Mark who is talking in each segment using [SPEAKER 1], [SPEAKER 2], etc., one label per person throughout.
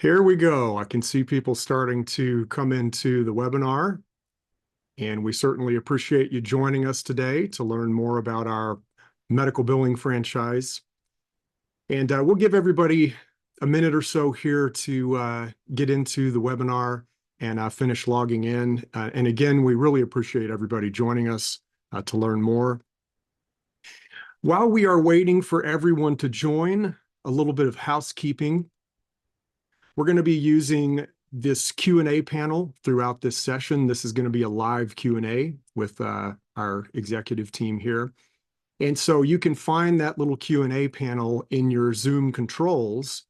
[SPEAKER 1] Here we go. I can see people starting to come into the webinar, and we certainly appreciate you joining us today to learn more about our medical billing franchise. And we'll give everybody a minute or so here to get into the webinar and finish logging in. And again, we really appreciate everybody joining us to learn more. While we are waiting for everyone to join, a little bit of housekeeping. We're going to be using this Q&A panel throughout this session. This is going to be a live Q&A with our executive team here. And so you can find that little Q&A panel in your Zoom controls,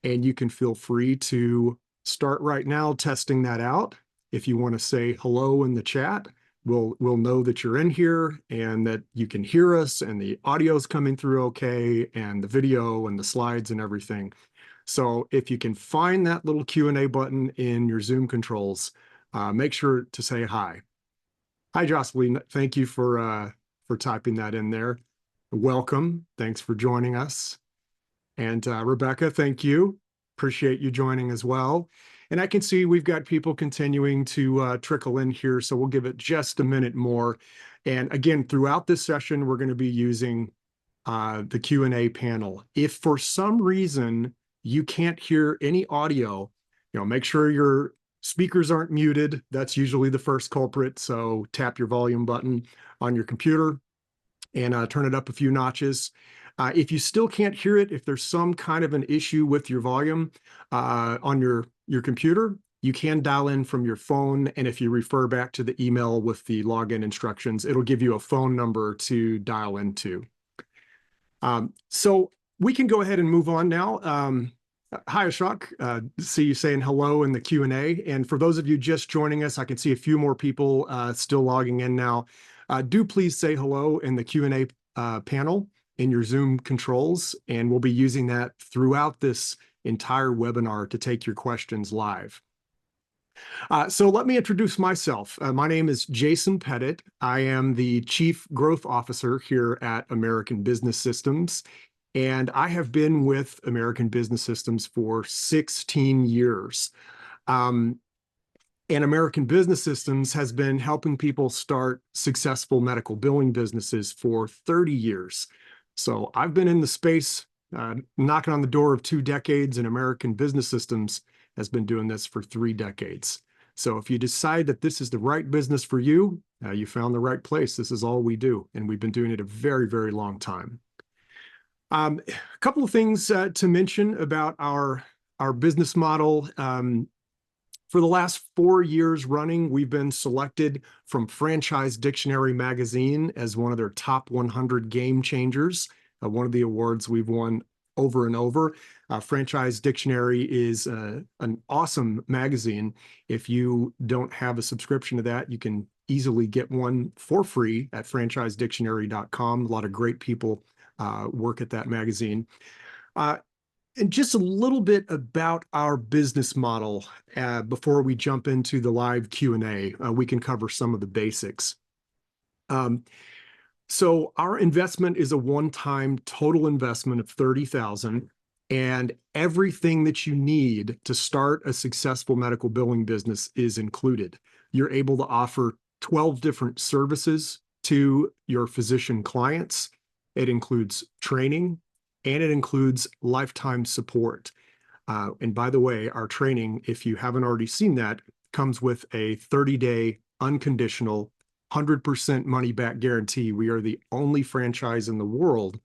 [SPEAKER 1] and you can feel free to start right now testing that out. If you want to say hello in the chat, we'll know that you're in here and that you can hear us and the audio's coming through okay, and the video and the slides and everything. So if you can find that little Q&A button in your Zoom controls, make sure to say hi. Hi, Jocelyn. Thank you for typing that in there. Welcome. Thanks for joining us. And Rebecca, thank you. Appreciate you joining as well. And I can see we've got people continuing to trickle in here, so we'll give it just a minute more. And again, throughout this session, we're going to be using the Q&A panel. If for some reason you can't hear any audio, make sure your speakers aren't muted. That's usually the first culprit. So tap your volume button on your computer and turn it up a few notches. If you still can't hear it, if there's some kind of an issue with your volume on your computer, you can dial in from your phone. And if you refer back to the email with the login instructions, it'll give you a phone number to dial into. So we can go ahead and move on now. Hi, Ashok. See you saying hello in the Q&A. And for those of you just joining us, I can see a few more people still logging in now. Do please say hello in the Q&A panel in your Zoom controls, and we'll be using that throughout this entire webinar to take your questions live. So let me introduce myself. My name is Jason Pettit. I am the Chief Growth Officer here at American Business Systems, and I have been with American Business Systems for 16 years. And American Business Systems has been helping people start successful medical billing businesses for 30 years. So I've been in the space, knocking on the door of 2 decades, and American Business Systems has been doing this for 3 decades. So if you decide that this is the right business for you, you found the right place. This is all we do, and we've been doing it a very, very long time. A couple of things to mention about our business model. For the last 4 years running, we've been selected from Franchise Dictionary magazine as one of their top 100 game changers, one of the awards we've won over and over. Franchise Dictionary is an awesome magazine. If you don't have a subscription to that, you can easily get one for free at franchisedictionary.com. A lot of great people work at that magazine. And just a little bit about our business model before we jump into the live Q&A. We can cover some of the basics. So our investment is a one-time total investment of $30,000, and everything that you need to start a successful medical billing business is included. You're able to offer 12 different services to your physician clients. It includes training, and it includes lifetime support. And by the way, our training, if you haven't already seen that, comes with a 30-day unconditional 100% money-back guarantee. We are the only franchise in the world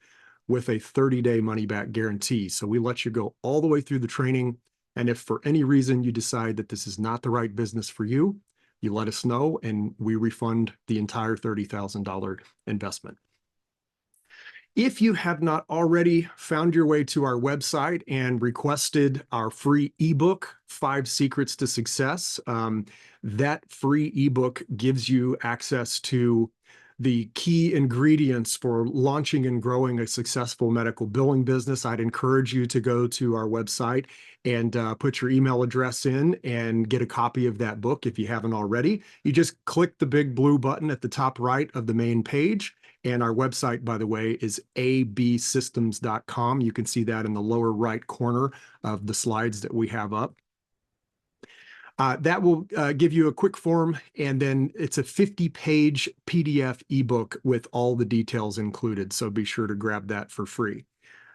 [SPEAKER 1] with a 30-day money-back guarantee. So we let you go all the way through the training. And if for any reason you decide that this is not the right business for you, you let us know, and we refund the entire $30,000 investment. If you have not already found your way to our website and requested our free ebook, 5 Secrets to Success, that free ebook gives you access to the key ingredients for launching and growing a successful medical billing business. I'd encourage you to go to our website and put your email address in and get a copy of that book if you haven't already. You just click the big blue button at the top right of the main page. And our website, by the way, is absystems.com. You can see that in the lower right corner of the slides that we have up. That will give you a quick form, and then it's a 50-page PDF ebook with all the details included. So be sure to grab that for free.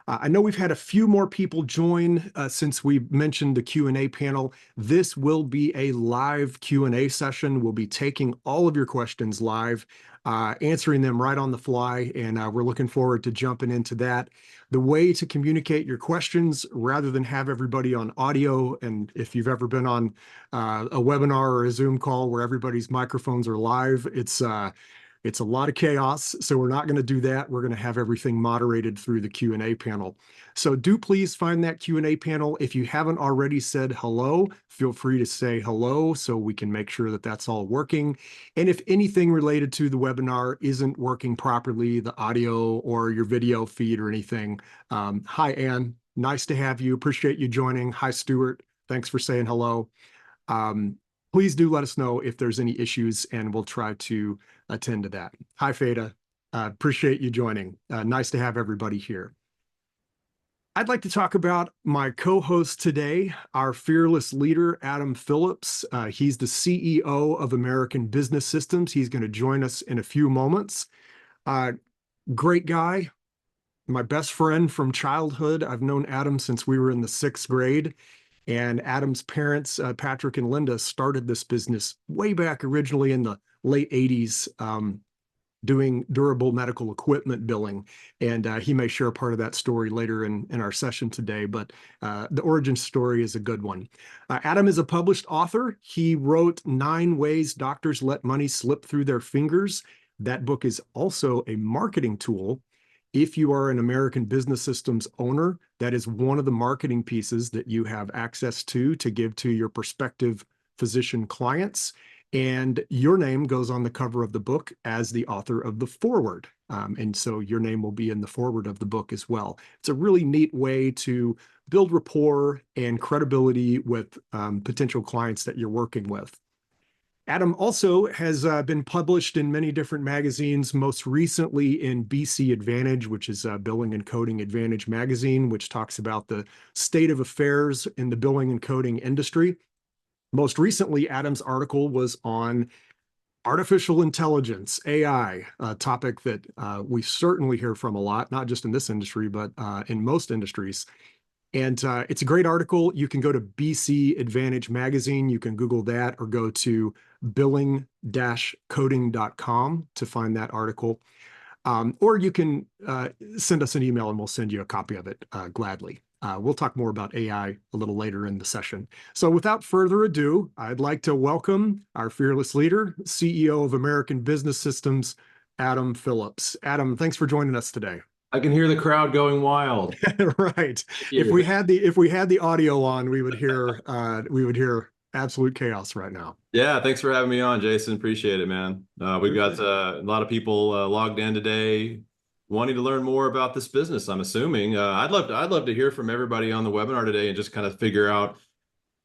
[SPEAKER 1] I know we've had a few more people join since we mentioned the Q&A panel. This will be a live Q&A session. We'll be taking all of your questions live, answering them right on the fly, and we're looking forward to jumping into that. The way to communicate your questions, rather than have everybody on audio, and if you've ever been on a webinar or a Zoom call where everybody's microphones are live, it's a lot of chaos, so we're not going to do that. We're going to have everything moderated through the Q&A panel. So do please find that Q&A panel. If you haven't already said hello, feel free to say hello so we can make sure that that's all working. And if anything related to the webinar isn't working properly, the audio or your video feed or anything, hi, Ann. Nice to have you. Appreciate you joining. Hi, Stuart. Thanks for saying hello. Please do let us know if there's any issues, and we'll try to attend to that. Hi, Feda. Appreciate you joining. Nice to have everybody here. I'd like to talk about my co-host today, our fearless leader, Adam Phillips. He's the CEO of American Business Systems. He's going to join us in a few moments. Great guy, my best friend from childhood. I've known Adam since we were in the 6th grade. And Adam's parents, Patrick and Linda, started this business way back originally in the late 80s, doing durable medical equipment billing. And he may share part of that story later in our session today, but the origin story is a good one. Adam is a published author. He wrote 9 Ways Doctors Let Money Slip Through Their Fingers. That book is also a marketing tool. If you are an American Business Systems owner, that is one of the marketing pieces that you have access to give to your prospective physician clients. And your name goes on the cover of the book as the author of the foreword. And so your name will be in the foreword of the book as well. It's a really neat way to build rapport and credibility with potential clients that you're working with. Adam also has been published in many different magazines, most recently in BC Advantage, which is Billing and Coding Advantage magazine, which talks about the state of affairs in the billing and coding industry. Most recently, Adam's article was on artificial intelligence, AI, a topic that we certainly hear from a lot, not just in this industry, but in most industries. And it's a great article. You can go to BC Advantage magazine. You can Google that or go to billing-coding.com to find that article. Or you can send us an email and we'll send you a copy of it gladly. We'll talk more about AI a little later in the session. So without further ado, I'd like to welcome our fearless leader, CEO of American Business Systems, Adam Phillips. Adam, thanks for joining us today.
[SPEAKER 2] I can hear the crowd going wild.
[SPEAKER 1] Right. If we had the audio on, we would hear absolute chaos right now.
[SPEAKER 2] Yeah, thanks for having me on, Jason. Appreciate it, man. We've got a lot of people logged in today wanting to learn more about this business, I'm assuming. I'd love to hear from everybody on the webinar today and just kind of figure out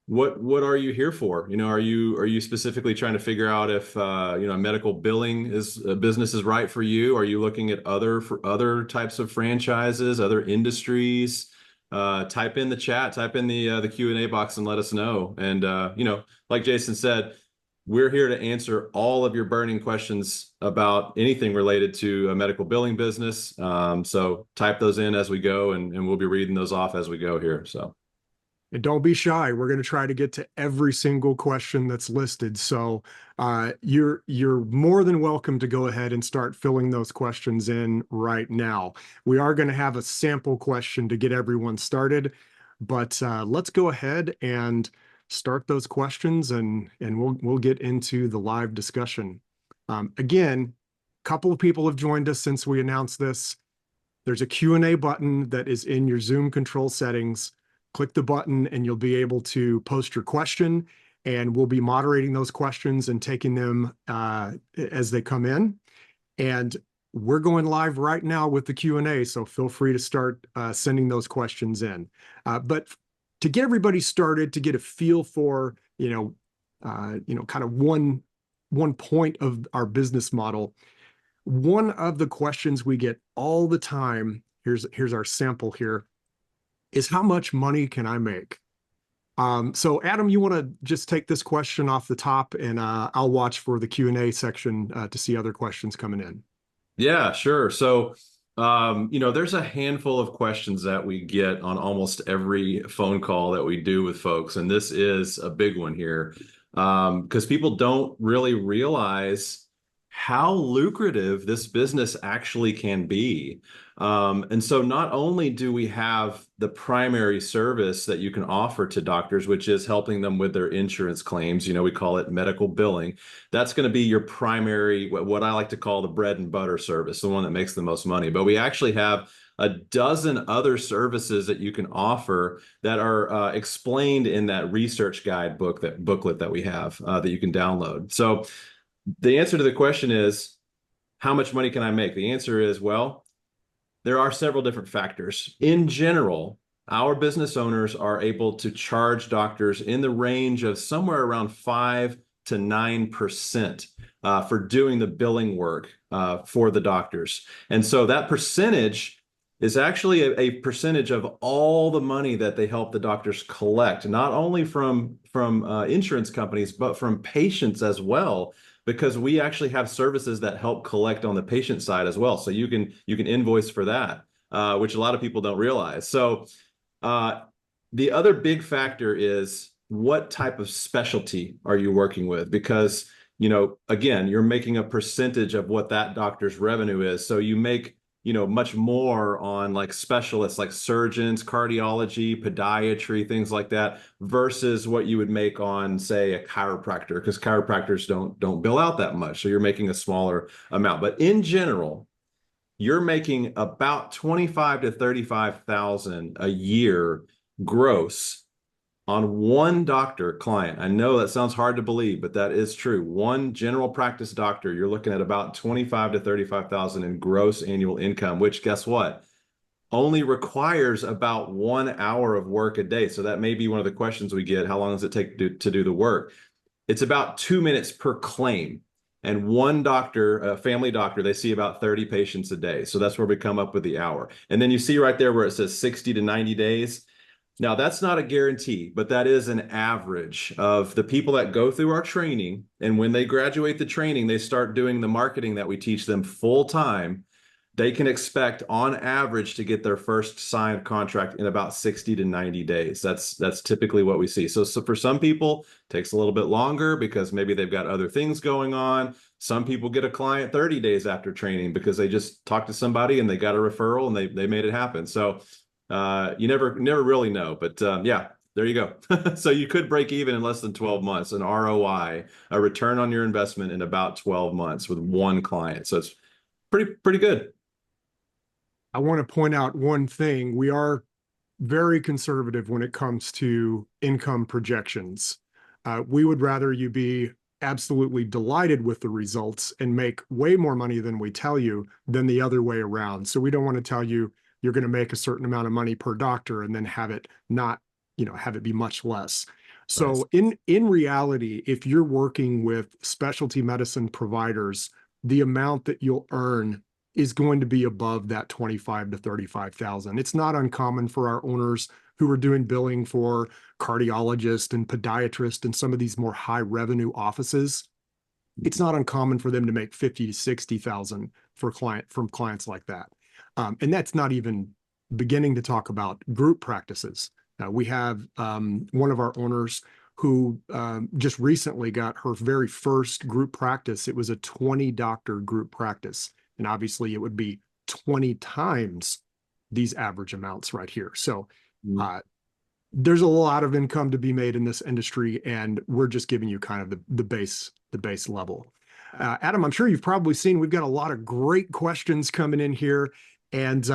[SPEAKER 2] what are you here for? You know, are you specifically trying to figure out if medical billing business is right for you? Are you looking at other types of franchises, other industries? Type in the chat, type in the Q&A box and let us know. And like Jason said, we're here to answer all of your burning questions about anything related to a medical billing business. So type those in as we go, and we'll be reading those off as we go here. So.
[SPEAKER 1] And don't be shy. We're going to try to get to every single question that's listed. So you're more than welcome to go ahead and start filling those questions in right now. We are going to have a sample question to get everyone started, but let's go ahead and start those questions, and we'll get into the live discussion. Again, a couple of people have joined us since we announced this. There's a Q&A button that is in your Zoom control settings. Click the button and you'll be able to post your question, and we'll be moderating those questions and taking them as they come in. And we're going live right now with the Q&A, so feel free to start sending those questions in. But to get everybody started, to get a feel for, kind of one point of our business model, one of the questions we get all the time, here's our sample here, is how much money can I make? So Adam, you want to just take this question off the top, and I'll watch for the Q&A section to see other questions coming in.
[SPEAKER 2] Yeah, sure. So, there's a handful of questions that we get on almost every phone call that we do with folks, and this is a big one here, because people don't really realize how lucrative this business actually can be. And so not only do we have the primary service that you can offer to doctors, which is helping them with their insurance claims, we call it medical billing. That's going to be your primary, what I like to call the bread and butter service, the one that makes the most money. But we actually have a dozen other services that you can offer that are explained in that research guide booklet that we have that you can download. So the answer to the question is, how much money can I make? The answer is, well, there are several different factors. In general, our business owners are able to charge doctors in the range of somewhere around 5 to 9% for doing the billing work for the doctors. And so that percentage is actually a percentage of all the money that they help the doctors collect, not only from insurance companies, but from patients as well, because we actually have services that help collect on the patient side as well. So you can invoice for that, which a lot of people don't realize. So the other big factor is, what type of specialty are you working with? Because, again, you're making a percentage of what that doctor's revenue is. So you make much more on like specialists like surgeons, cardiology, podiatry, things like that, versus what you would make on, say, a chiropractor, because chiropractors don't bill out that much. So you're making a smaller amount. But in general, you're making about 25 to 35,000 a year gross on one doctor client. I know that sounds hard to believe, but that is true. One general practice doctor, you're looking at about 25 to 35,000 in gross annual income, which, guess what, only requires about 1 hour of work a day. So that may be one of the questions we get. How long does it take to do the work? It's about 2 minutes per claim. And one doctor, a family doctor, they see about 30 patients a day. So that's where we come up with the hour. And then you see right there where it says 60 to 90 days. Now, that's not a guarantee, but that is an average of the people that go through our training. And when they graduate the training, they start doing the marketing that we teach them full time. They can expect on average to get their first signed contract in about 60 to 90 days. That's typically what we see. So for some people, it takes a little bit longer because maybe they've got other things going on. Some people get a client 30 days after training because they just talked to somebody and they got a referral and they made it happen. So you never really know, but yeah, there you go. So you could break even in less than 12 months, an ROI, a return on your investment, in about 12 months with one client. So it's pretty good.
[SPEAKER 1] I want to point out one thing. We are very conservative when it comes to income projections. We would rather you be absolutely delighted with the results and make way more money than we tell you than the other way around. So we don't want to tell you you're going to make a certain amount of money per doctor and then have it not, have it be much less. So in reality, if you're working with specialty medicine providers, the amount that you'll earn is going to be above that 25 to 35,000. It's not uncommon for our owners who are doing billing for cardiologists and podiatrists and some of these more high revenue offices. It's not uncommon for them to make 50 to 60,000 from clients like that. And that's not even beginning to talk about group practices. We have one of our owners who just recently got her very first group practice. It was a 20-doctor group practice. And obviously it would be 20 times these average amounts right here. So there's a lot of income to be made in this industry, and we're just giving you kind of the base level. Adam, I'm sure you've probably seen we've got a lot of great questions coming in here. And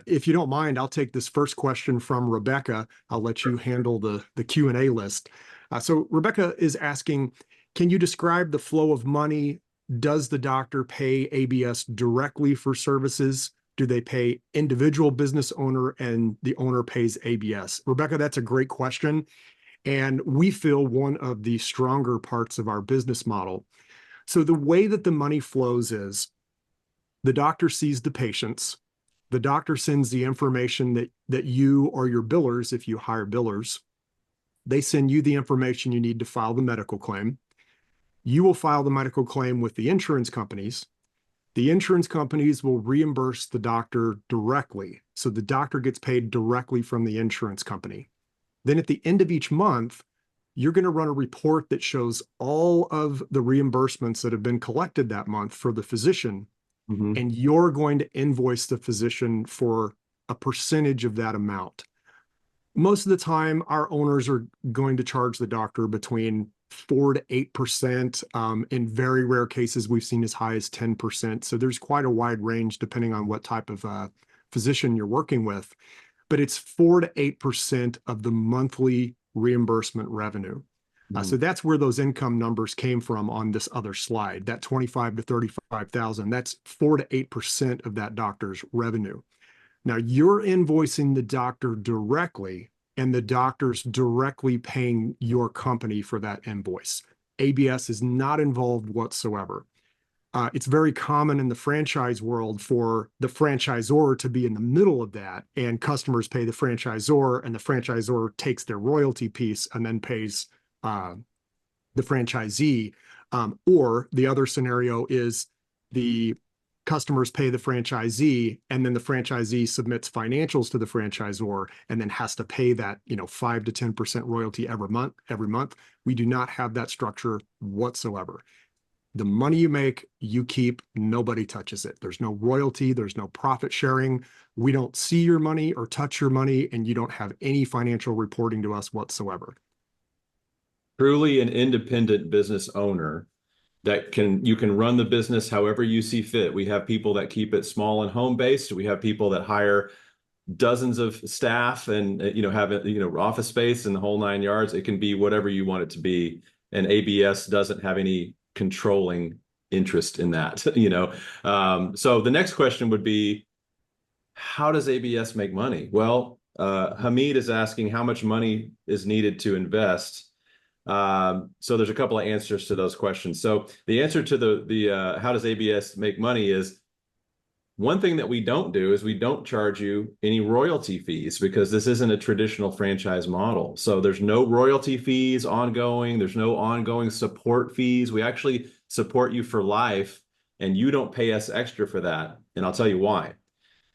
[SPEAKER 1] if you don't mind, I'll take this first question from Rebecca. I'll let you handle the Q&A list. So Rebecca is asking, can you describe the flow of money Does the doctor pay ABS directly for services? Do they pay individual business owner and the owner pays ABS? Rebecca, that's a great question. And we feel one of the stronger parts of our business model. So the way that the money flows is the doctor sees the patients. The doctor sends the information that you or your billers, if you hire billers, they send you the information you need to file the medical claim. You will file the medical claim with the insurance companies. The insurance companies will reimburse the doctor directly. So the doctor gets paid directly from the insurance company. Then at the end of each month, you're going to run a report that shows all of the reimbursements that have been collected that month for the physician.
[SPEAKER 2] Mhm.
[SPEAKER 1] And you're going to invoice the physician for a percentage of that amount. Most of the time, our owners are going to charge the doctor between 4 to 8%. In very rare cases, we've seen as high as 10%. So there's quite a wide range depending on what type of physician you're working with. But it's 4 to 8% of the monthly reimbursement revenue. So that's where those income numbers came from on this other slide. That 25 to 35,000, that's 4 to 8% of that doctor's revenue. Now you're invoicing the doctor directly, and the doctor's directly paying your company for that invoice. ABS is not involved whatsoever. It's very common in the franchise world for the franchisor to be in the middle of that, and customers pay the franchisor, and the franchisor takes their royalty piece and then pays the franchisee. Or the other scenario is the customers pay the franchisee, and then the franchisee submits financials to the franchisor and then has to pay that 5 to 10% royalty every month. We do not have that structure whatsoever. The money you make, you keep. Nobody touches it. There's no royalty. There's no profit sharing. We don't see your money or touch your money, and you don't have any financial reporting to us whatsoever.
[SPEAKER 2] Truly an independent business owner that you can run the business however you see fit. We have people that keep it small and home-based. We have people that hire dozens of staff and have office space and the whole 9 yards. It can be whatever you want it to be. And ABS doesn't have any controlling interest in that. So the next question would be, how does ABS make money? Well, Hamid is asking how much money is needed to invest. So there's a couple of answers to those questions. So the answer to the how does ABS make money is, one thing that we don't do is we don't charge you any royalty fees, because this isn't a traditional franchise model. So there's no royalty fees ongoing. There's no ongoing support fees. We actually support you for life, and you don't pay us extra for that. And I'll tell you why.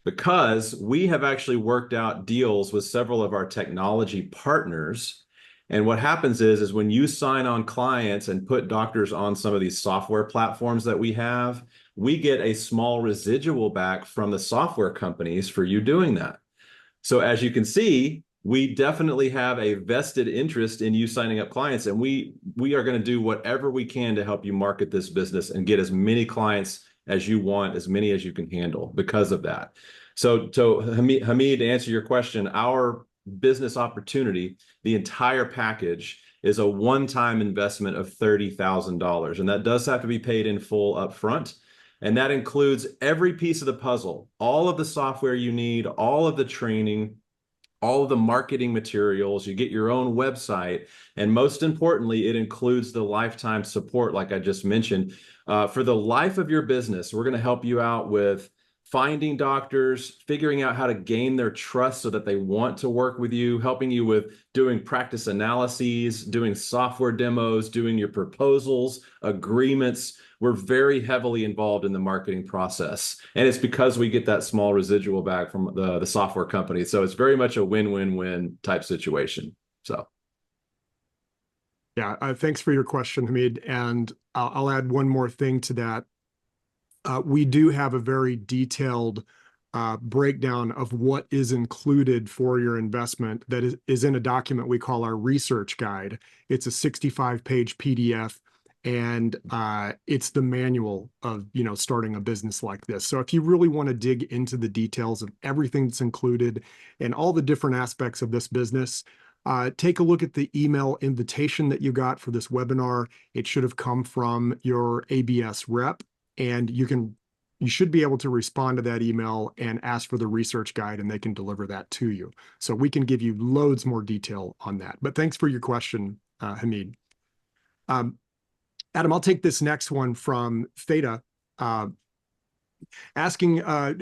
[SPEAKER 2] Because we have actually worked out deals with several of our technology partners. And what happens is when you sign on clients and put doctors on some of these software platforms that we have, we get a small residual back from the software companies for you doing that. So as you can see, we definitely have a vested interest in you signing up clients, and we are going to do whatever we can to help you market this business and get as many clients as you want, as many as you can handle because of that. So Hamid, to answer your question, our business opportunity, the entire package, is a one-time investment of $30,000. And that does have to be paid in full upfront. And that includes every piece of the puzzle, all of the software you need, all of the training, all of the marketing materials. You get your own website. And most importantly, it includes the lifetime support, like I just mentioned. For the life of your business, we're going to help you out with finding doctors, figuring out how to gain their trust so that they want to work with you, helping you with doing practice analyses, doing software demos, doing your proposals, agreements. We're very heavily involved in the marketing process. And it's because we get that small residual back from the software company. So it's very much a win-win-win type situation. So.
[SPEAKER 1] Yeah, thanks for your question, Hamid. And I'll add one more thing to that. We do have a very detailed breakdown of what is included for your investment that is in a document we call our research guide. It's a 65-page PDF, and it's the manual of starting a business like this. So if you really want to dig into the details of everything that's included and all the different aspects of this business, Take a look at the email invitation that you got for this webinar. It should have come from your ABS rep, and you should be able to respond to that email and ask for the research guide, and they can deliver that to you. So we can give you loads more detail on that. But thanks for your question, Hamid. Adam, I'll take this next one from Theta, asking,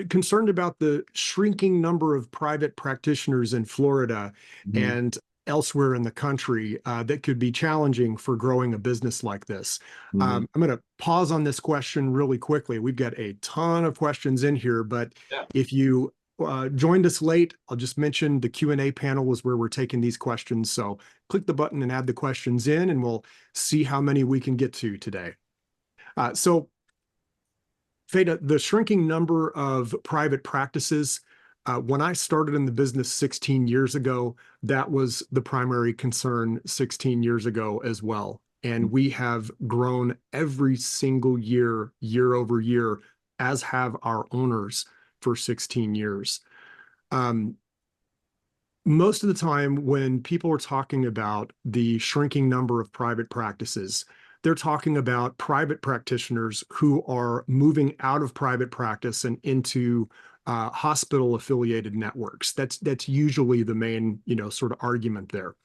[SPEAKER 1] concerned about the shrinking number of private practitioners in Florida and elsewhere in the country that could be challenging for growing a business like this. I'm going to pause on this question really quickly. We've got a ton of questions in here, but if you joined us late, I'll just mention the Q&A panel is where we're taking these questions. So click the button and add the questions in, and we'll see how many we can get to today. So Theta, the shrinking number of private practices, when I started in the business 16 years ago, that was the primary concern 16 years ago as well. And we have grown every single year, year over year, as have our owners for 16 years. Most of the time when people are talking about the shrinking number of private practices, they're talking about private practitioners who are moving out of private practice and into hospital-affiliated networks. That's usually the main, sort of argument there.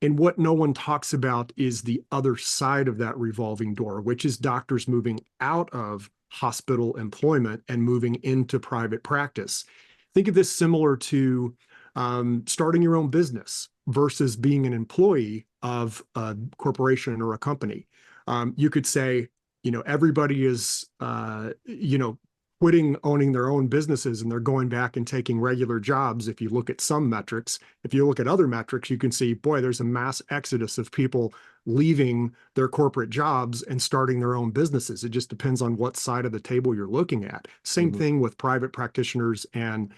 [SPEAKER 1] And what no one talks about is the other side of that revolving door, which is doctors moving out of hospital employment and moving into private practice. Think of this similar to starting your own business versus being an employee of a corporation or a company. You could say, everybody is, quitting owning their own businesses and they're going back and taking regular jobs. If you look at some metrics, if you look at other metrics, you can see, boy, there's a mass exodus of people leaving their corporate jobs and starting their own businesses. It just depends on what side of the table you're looking at. Same thing with private practitioners and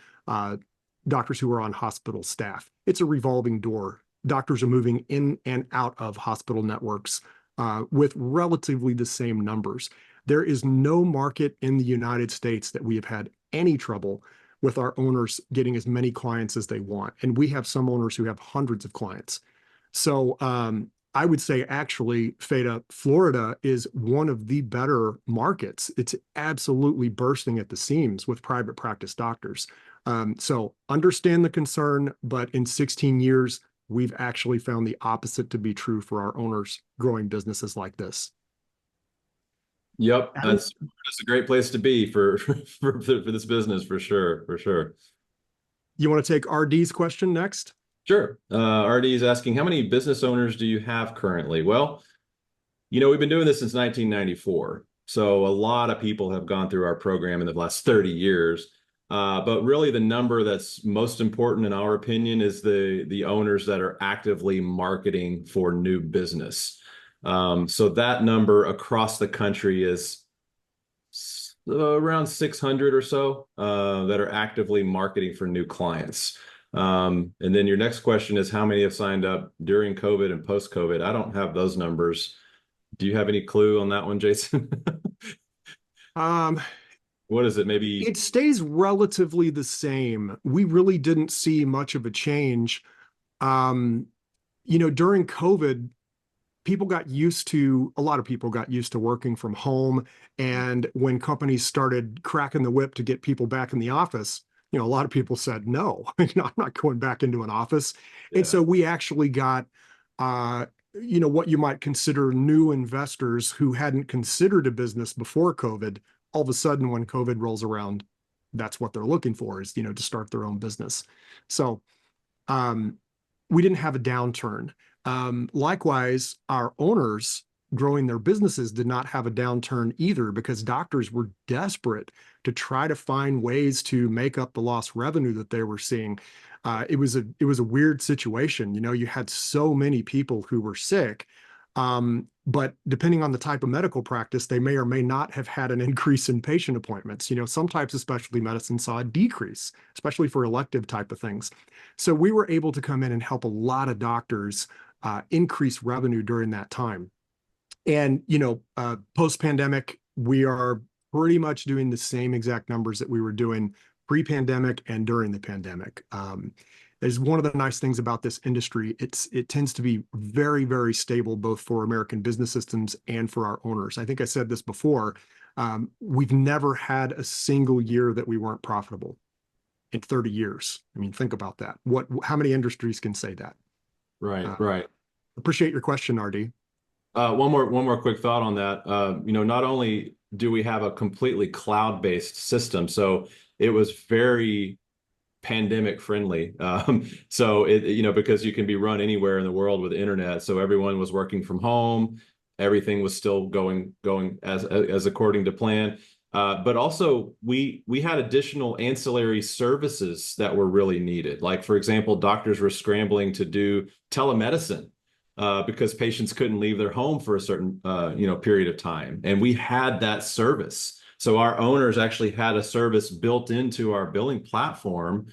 [SPEAKER 1] doctors who are on hospital staff. It's a revolving door. Doctors are moving in and out of hospital networks with relatively the same numbers. There is no market in the United States that we have had any trouble with our owners getting as many clients as they want. And we have some owners who have hundreds of clients. So I would say actually, Theta, Florida is one of the better markets. It's absolutely bursting at the seams with private practice doctors. So understand the concern, but in 16 years, we've actually found the opposite to be true for our owners growing businesses like this.
[SPEAKER 2] Yep, that's a great place to be for this business, for sure.
[SPEAKER 1] You want to take RD's question next?
[SPEAKER 2] Sure. RD is asking, how many business owners do you have currently? Well, we've been doing this since 1994. So a lot of people have gone through our program in the last 30 years. But really the number that's most important in our opinion is the owners that are actively marketing for new business. So that number across the country is around 600 or so that are actively marketing for new clients. And then your next question is how many have signed up during COVID and post-COVID? I don't have those numbers. Do you have any clue on that one, Jason? What is it? Maybe
[SPEAKER 1] it stays relatively the same. We really didn't see much of a change. During COVID, a lot of people got used to working from home. And when companies started cracking the whip to get people back in the office, a lot of people said, no, I'm not going back into an office. Yeah. And so we actually got, what you might consider new investors who hadn't considered a business before COVID. All of a sudden, when COVID rolls around, that's what they're looking for is, to start their own business. So we didn't have a downturn. Likewise, our owners growing their businesses did not have a downturn either because doctors were desperate to try to find ways to make up the lost revenue that they were seeing. It was a weird situation. You had so many people who were sick, but depending on the type of medical practice, they may or may not have had an increase in patient appointments. Some types of specialty medicine saw a decrease, especially for elective type of things. So we were able to come in and help a lot of doctors increase revenue during that time. And, post-pandemic, we are pretty much doing the same exact numbers that we were doing pre-pandemic and during the pandemic. is one of the nice things about this industry. It tends to be very, very stable, both for American business systems and for our owners. I think I said this before. We've never had a single year that we weren't profitable in 30 years. I mean, think about that. How many industries can say that?
[SPEAKER 2] Right, right.
[SPEAKER 1] Appreciate your question, RD.
[SPEAKER 2] One more quick thought on that. Not only do we have a completely cloud-based system, so it was very pandemic friendly. So because you can be run anywhere in the world with internet, so everyone was working from home, everything was still going as according to plan. But also we had additional ancillary services that were really needed. Like, for example, doctors were scrambling to do telemedicine because patients couldn't leave their home for a certain period of time, and we had that service. So our owners actually had a service built into our billing platform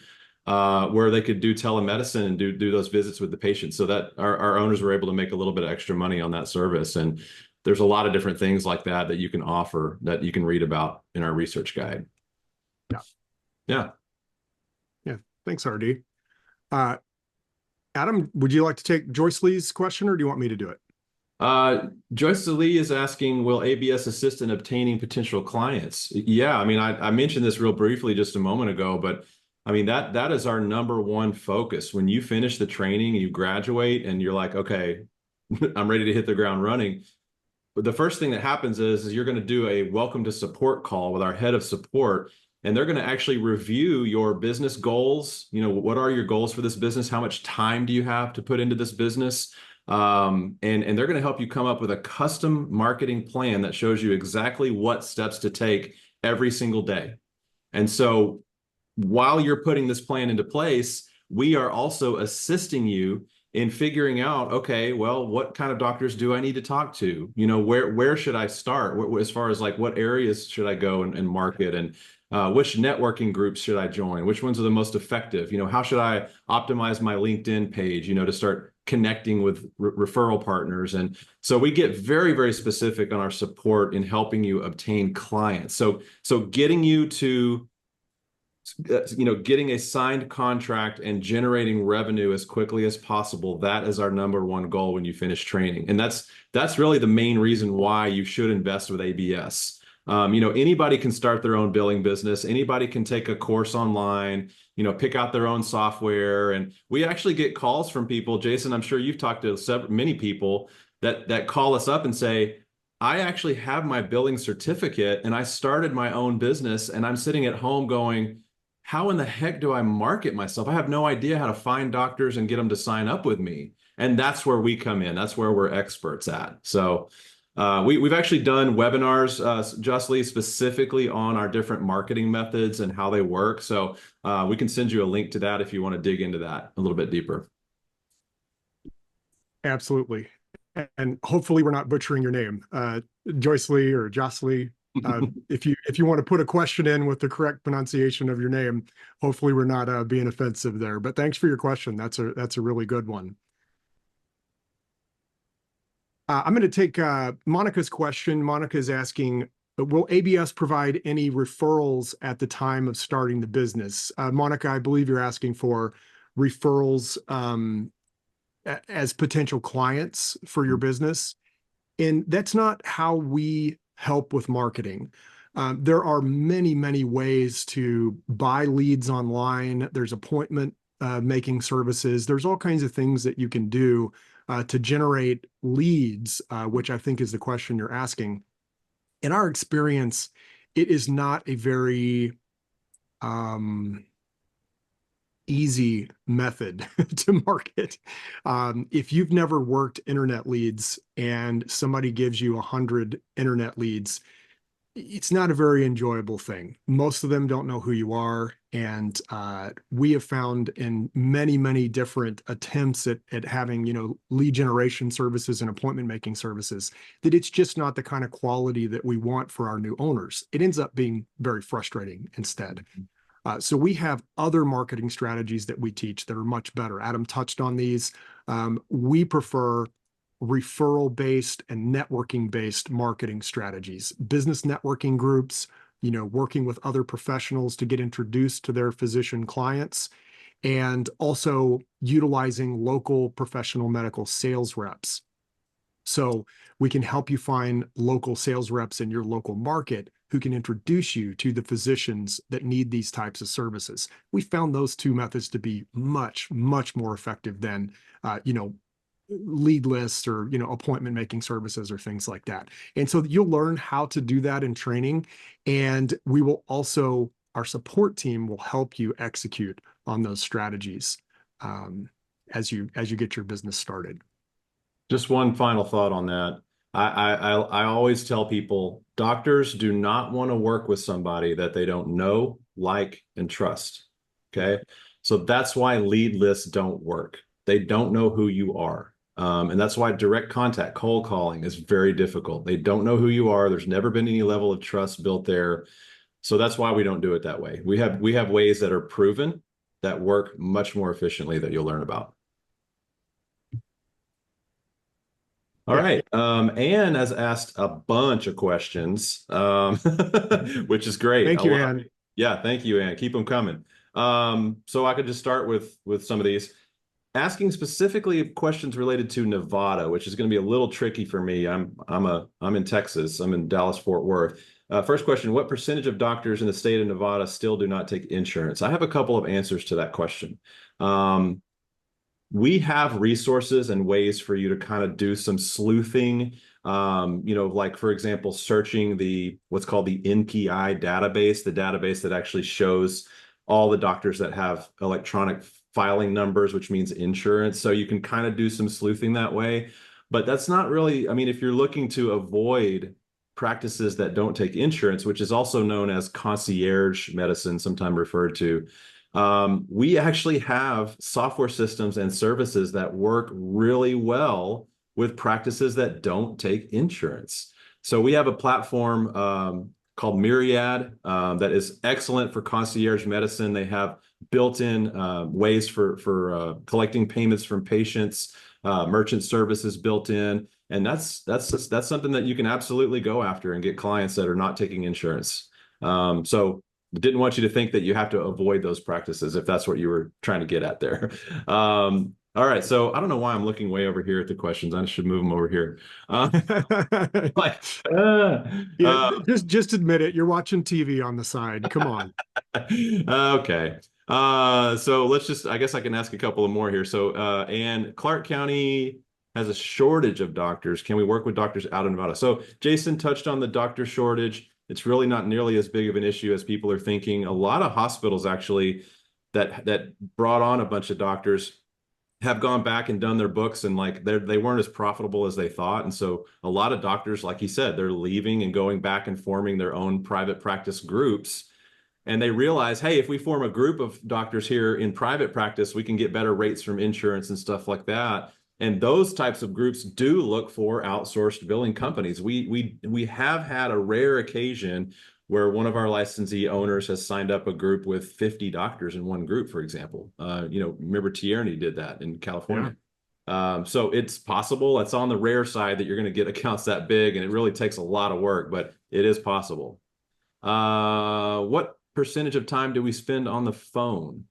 [SPEAKER 2] where they could do telemedicine and do those visits with the patients, so that our owners were able to make a little bit of extra money on that service. And there's a lot of different things like that that you can offer that you can read about in our research guide.
[SPEAKER 1] Yeah.
[SPEAKER 2] Yeah.
[SPEAKER 1] Yeah. Thanks, RD. Adam, would you like to take Joyce Lee's question, or do you want me to do it?
[SPEAKER 2] Joyce Lee is asking, will ABS assist in obtaining potential clients? Yeah, I mean, I mentioned this real briefly just a moment ago, but I mean, that is our number one focus. When you finish the training, you graduate and you're like, okay, I'm ready to hit the ground running. But the first thing that happens is you're going to do a welcome to support call with our head of support, and they're going to actually review your business goals. What are your goals for this business? How much time do you have to put into this business? And they're going to help you come up with a custom marketing plan that shows you exactly what steps to take every single day. And so while you're putting this plan into place, we are also assisting you in figuring out, okay, well, what kind of doctors do I need to talk to? Where should I start? As far as like what areas should I go and market, and which networking groups should I join? Which ones are the most effective? How should I optimize my LinkedIn page, to start connecting with referral partners? And so we get very, very specific on our support in helping you obtain clients. So getting you to getting a signed contract and generating revenue as quickly as possible, that is our number one goal when you finish training. And that's really the main reason why you should invest with ABS. Anybody can start their own billing business. Anybody can take a course online, pick out their own software. And we actually get calls from people, Jason, I'm sure you've talked to many people that call us up and say, I actually have my billing certificate and I started my own business, and I'm sitting at home going, how in the heck do I market myself? I have no idea how to find doctors and get them to sign up with me. And that's where we come in. That's where we're experts at. So we've actually done webinars, Joyce Lee, specifically on our different marketing methods and how they work. So we can send you a link to that if you want to dig into that a little bit deeper.
[SPEAKER 1] Absolutely. And hopefully we're not butchering your name, Joyce Lee or Joyce Lee. If you want to put a question in with the correct pronunciation of your name, hopefully we're not being offensive there. But thanks for your question. That's a really good one. I'm going to take Monica's question. Monica is asking, will ABS provide any referrals at the time of starting the business? Monica, I believe you're asking for referrals as potential clients for your business. And that's not how we help with marketing. There are many, many ways to buy leads online. There's appointment making services. There's all kinds of things that you can do to generate leads, which I think is the question you're asking. In our experience, it is not a very easy method to market. If you've never worked internet leads and somebody gives you 100 internet leads, it's not a very enjoyable thing. Most of them don't know who you are. And we have found in many, many different attempts at having, lead generation services and appointment making services, that it's just not the kind of quality that we want for our new owners. It ends up being very frustrating instead. So we have other marketing strategies that we teach that are much better. Adam touched on these. We prefer referral-based and networking-based marketing strategies, business networking groups, working with other professionals to get introduced to their physician clients. and also utilizing local professional medical sales reps. So we can help you find local sales reps in your local market who can introduce you to the physicians that need these types of services. We found those two methods to be much, much more effective than, lead lists or, appointment making services or things like that. And so you'll learn how to do that in training. And we will also, our support team will help you execute on those strategies as you get your business started.
[SPEAKER 2] Just one final thought on that. I always tell people doctors do not want to work with somebody that they don't know, like, and trust. Okay. So that's why lead lists don't work. They don't know who you are. And that's why direct contact, cold calling is very difficult. They don't know who you are. There's never been any level of trust built there. So that's why we don't do it that way. We have ways that are proven that work much more efficiently that you'll learn about. All right. Anne has asked a bunch of questions, which is great.
[SPEAKER 1] Thank you, Anne.
[SPEAKER 2] Yeah, thank you, Anne. Keep them coming. So I could just start with some of these. Asking specifically questions related to Nevada, which is going to be a little tricky for me. I'm in Texas. I'm in Dallas, Fort Worth. First question, what percentage of doctors in the state of Nevada still do not take insurance? I have a couple of answers to that question. We have resources and ways for you to kind of do some sleuthing, like, for example, searching what's called the NPI database, the database that actually shows all the doctors that have electronic filing numbers, which means insurance. So you can kind of do some sleuthing that way. But that's not really, I mean, if you're looking to avoid practices that don't take insurance, which is also known as concierge medicine, sometimes referred to, we actually have software systems and services that work really well with practices that don't take insurance. So we have a platform called Myriad that is excellent for concierge medicine. They have built-in ways for collecting payments from patients, merchant services built in, and that's something that you can absolutely go after and get clients that are not taking insurance. So didn't want you to think that you have to avoid those practices if that's what you were trying to get at there. All right, so I don't know why I'm looking way over here at the questions. I should move them over here.
[SPEAKER 1] Just admit it. You're watching TV on the side. Come on.
[SPEAKER 2] Okay. So I guess I can ask a couple of more here. So, and Clark County has a shortage of doctors. Can we work with doctors out of Nevada? So Jason touched on the doctor shortage. It's really not nearly as big of an issue as people are thinking. A lot of hospitals actually that brought on a bunch of doctors have gone back and done their books, and like they weren't as profitable as they thought. And so a lot of doctors, like you said, they're leaving and going back and forming their own private practice groups. And they realize, hey, if we form a group of doctors here in private practice, we can get better rates from insurance and stuff like that. And those types of groups do look for outsourced billing companies. We have had a rare occasion where one of our licensee owners has signed up a group with 50 doctors in one group, for example. Remember Tierney did that in California. Yeah. So it's possible. It's on the rare side that you're going to get accounts that big, and it really takes a lot of work, but it is possible. What percentage of time do we spend on the phone?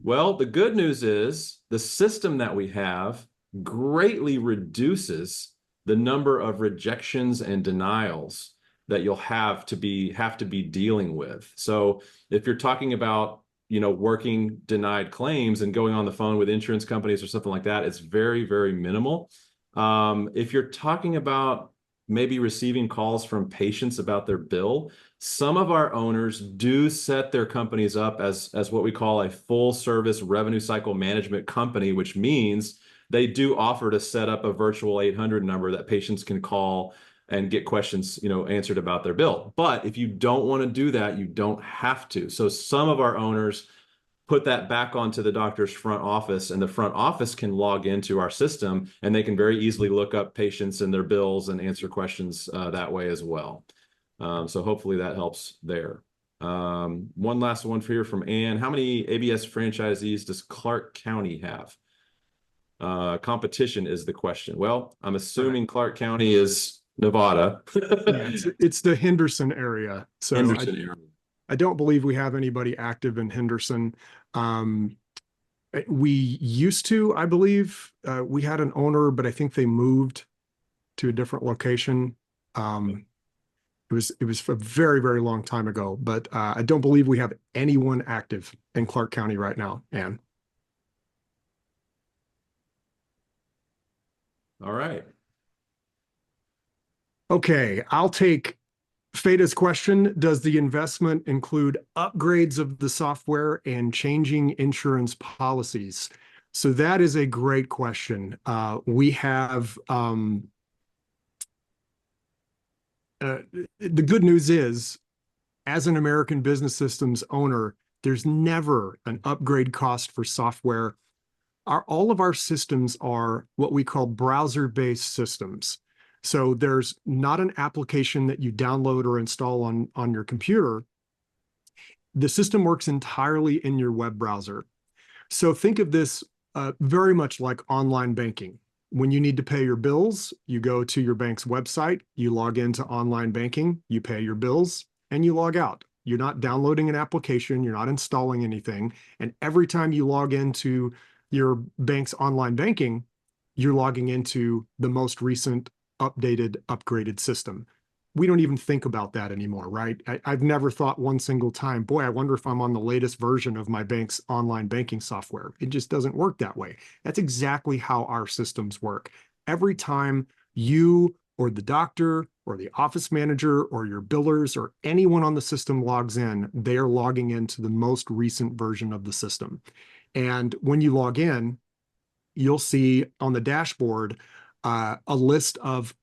[SPEAKER 2] Well, the good news is the system that we have greatly reduces the number of rejections and denials that you'll have to be dealing with. So if you're talking about, working denied claims and going on the phone with insurance companies or something like that, it's very, very minimal. If you're talking about maybe receiving calls from patients about their bill, some of our owners do set their companies up as what we call a full service revenue cycle management company, which means they do offer to set up a virtual 800 number that patients can call and get questions, answered about their bill. But if you don't want to do that, you don't have to. So some of our owners put that back onto the doctor's front office, and the front office can log into our system, and they can very easily look up patients and their bills and answer questions that way as well. So hopefully that helps there. One last one for here from Ann. How many ABS franchisees does Clark County have? Competition is the question. Well, I'm assuming Clark County is Nevada.
[SPEAKER 1] Yeah, it's the Henderson area. So
[SPEAKER 2] Henderson area.
[SPEAKER 1] I don't believe we have anybody active in Henderson. We used to, I believe, we had an owner, but I think they moved to a different location. It was a very, very long time ago, but I don't believe we have anyone active in Clark County right now, Ann.
[SPEAKER 2] All right.
[SPEAKER 1] Okay, I'll take Feda's question. Does the investment include upgrades of the software and changing insurance policies? So that is a great question. We have the good news is, as an American Business Systems owner, there's never an upgrade cost for software. All of our systems are what we call browser-based systems. So there's not an application that you download or install on your computer. The system works entirely in your web browser. So think of this very much like online banking. When you need to pay your bills, you go to your bank's website, you log into online banking, you pay your bills, and you log out. You're not downloading an application, you're not installing anything. And every time you log into your bank's online banking, you're logging into the most recent updated, upgraded system. We don't even think about that anymore, right? I've never thought one single time, boy, I wonder if I'm on the latest version of my bank's online banking software. It just doesn't work that way. That's exactly how our systems work. Every time you or the doctor or the office manager or your billers or anyone on the system logs in, they are logging into the most recent version of the system. And when you log in, you'll see on the dashboard a list of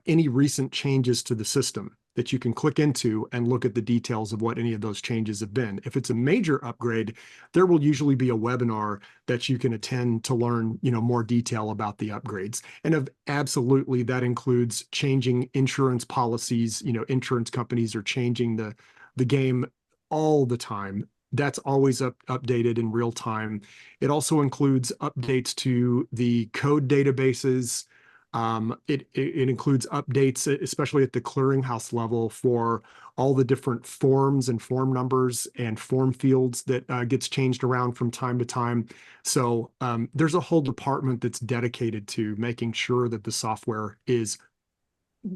[SPEAKER 1] any recent changes to the system that you can click into and look at the details of what any of those changes have been. If it's a major upgrade, there will usually be a webinar that you can attend to learn, more detail about the upgrades. And absolutely, that includes changing insurance policies. Insurance companies are changing the game all the time. That's always updated in real time. It also includes updates to the code databases. It includes updates, especially at the clearinghouse level, for all the different forms and form numbers and form fields that gets changed around from time to time. So there's a whole department that's dedicated to making sure that the software is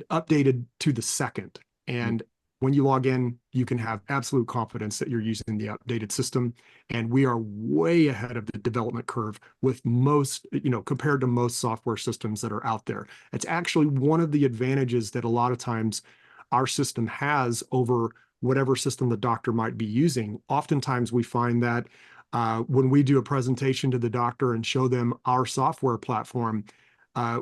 [SPEAKER 1] updated to the second. And when you log in, you can have absolute confidence that you're using the updated system. And we are way ahead of the development curve with most, compared to most software systems that are out there. It's actually one of the advantages that a lot of times our system has over whatever system the doctor might be using. Oftentimes we find that when we do a presentation to the doctor and show them our software platform,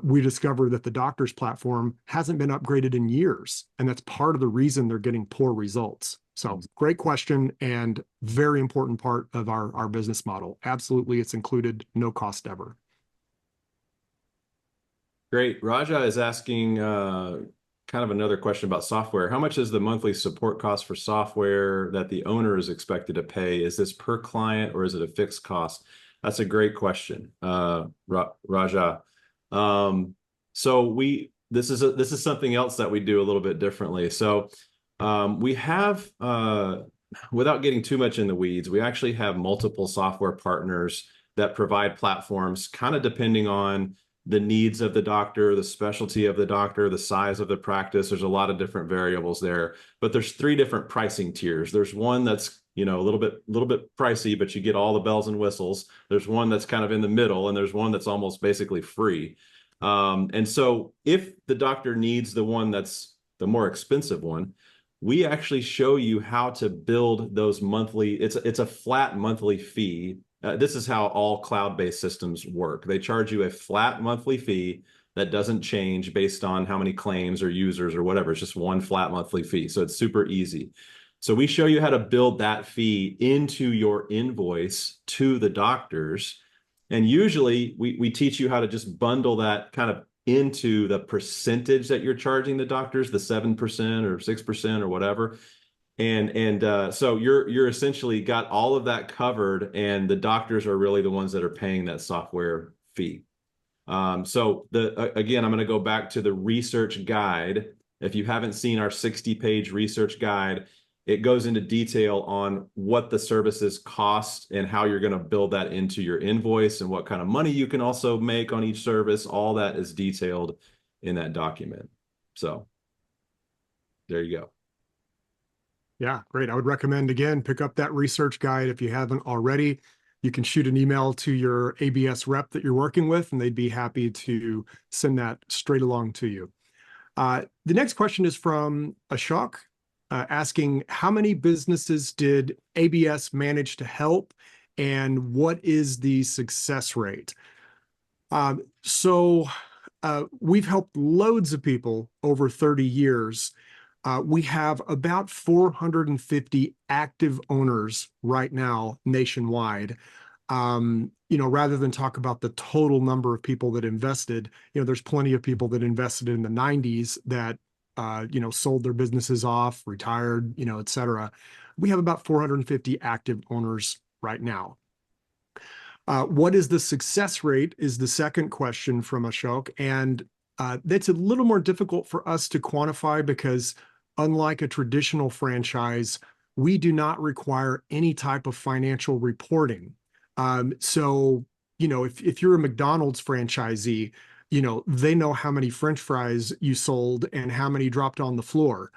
[SPEAKER 1] we discover that the doctor's platform hasn't been upgraded in years. And that's part of the reason they're getting poor results. So great question and very important part of our business model. Absolutely, it's included, no cost ever.
[SPEAKER 2] Great. Raja is asking kind of another question about software. How much is the monthly support cost for software that the owner is expected to pay? Is this per client or is it a fixed cost? That's a great question, Raja. So this is something else that we do a little bit differently. So we have, without getting too much in the weeds, we actually have multiple software partners that provide platforms kind of depending on the needs of the doctor, the specialty of the doctor, the size of the practice. There's a lot of different variables there, but there's 3 different pricing tiers. There's one that's a little bit pricey, but you get all the bells and whistles. There's one that's kind of in the middle, and there's one that's almost basically free. And so if the doctor needs the one that's the more expensive one, we actually show you how to build those monthly. It's a flat monthly fee. This is how all cloud-based systems work. They charge you a flat monthly fee that doesn't change based on how many claims or users or whatever. It's just one flat monthly fee. So it's super easy. So we show you how to build that fee into your invoice to the doctors. And usually we teach you how to just bundle that kind of into the percentage that you're charging the doctors, the 7% or 6% or whatever. And so you're essentially got all of that covered, and the doctors are really the ones that are paying that software fee. So again, I'm going to go back to the research guide. If you haven't seen our 60-page research guide, it goes into detail on what the services cost and how you're going to build that into your invoice and what kind of money you can also make on each service. All that is detailed in that document. So there you go.
[SPEAKER 1] Yeah, great. I would recommend, again, pick up that research guide if you haven't already. You can shoot an email to your ABS rep that you're working with, and they'd be happy to send that straight along to you. The next question is from Ashok, asking, how many businesses did ABS manage to help, and what is the success rate? We've helped loads of people over 30 years. We have about 450 active owners right now nationwide. Rather than talk about the total number of people that invested, there's plenty of people that invested in the 90s that, sold their businesses off, retired, et cetera. We have about 450 active owners right now. What is the success rate is the second question from Ashok. And that's a little more difficult for us to quantify because unlike a traditional franchise, we do not require any type of financial reporting. If you're a McDonald's franchisee, they know how many French fries you sold and how many dropped on the floor.